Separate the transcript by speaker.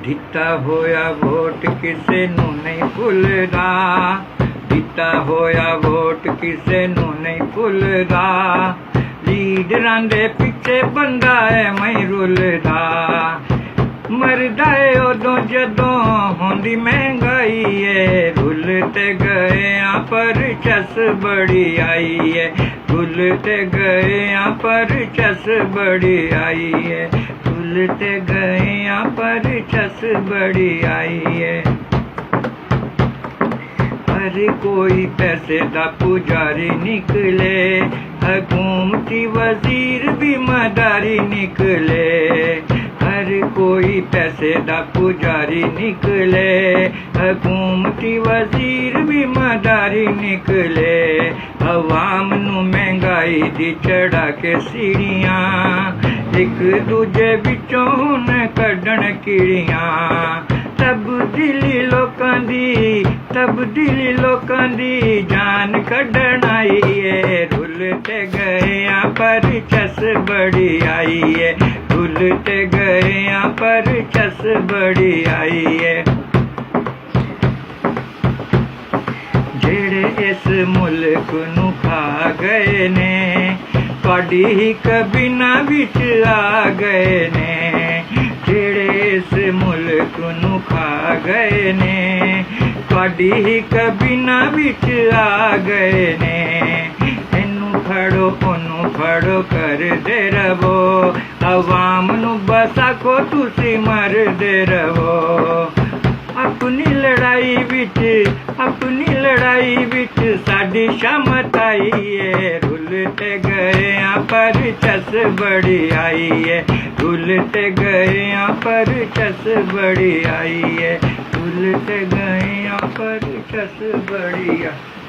Speaker 1: ਦਿੱਤਾ ਹੋਇਆ ਵੋਟ ਕਿਸੇ ਨੂੰ ਨਹੀਂ ਭੁੱਲਦਾ, ਦਿੱਤਾ ਹੋਇਆ ਵੋਟ ਕਿਸੇ ਨੂੰ ਨਹੀਂ ਭੁੱਲਦਾ। ਲੀਡਰਾਂ ਦੇ ਪਿੱਛੇ ਬੰਦਾ ਹੈ ਮੈਂ ਰੁੱਲਦਾ, ਮਰਦਾ ਏ ਉਦੋਂ ਜਦੋਂ ਹੁੰਦੀ ਮਹਿੰਗਾਈ ਏ। ਰੁੱਲ ਤੇ ਗਏ ਆ ਪਰ ਚਸ ਬੜੀ ਆਈ ਏ, ਰੁੱਲ ਤੇ ਗਏ ਆ ਪਰ ਚਸ ਬੜੀ ਆਈ ਏ, ਰੁੱਲ ਤੇ ਗਏ ਆ ਪਰ ਚਸ ਬੜੀ ਆਈ ਏ। हर कोई पैसे दा पुजारी निकले, हुकूमती वजीर भी मदारी निकले। हर कोई पैसे दा पुजारी निकले, हुकूमती वजीर भी मदारी निकले। अवाम नू महंगाई दी चढ़ा के सीढ़ियां, एक दूजे विचों हुण कढण कीड़ियां। तब्दीली लोकां दी, तब्दीली लोकां दी जान कढण आई है। रुल ते गए आ पर चस बड़ी आई है, रुल ते गए आ पर चस बड़ी आई है। जेड़े इस मुल्क नू खा गए ने, तुहाडी ही कबीना विच आ गए ने। जेड़े इस मुल्क नू खा गए ने, तुहाडी ही कबीना विच आ गए ने। इनू फड़ो ओनू फड़ो करदे रवो, अवाम नू बस आखो तुसी मरदे रवो। अपनी लड़ाई विच, अपनी लड़ाई विच साडी शामत आई है। रुल ते गए आ पर चस बड़ी आई है, रुल ते गए आ पर चस बड़ी आई है, रुल ते गए आ पर चस बड़ी आई।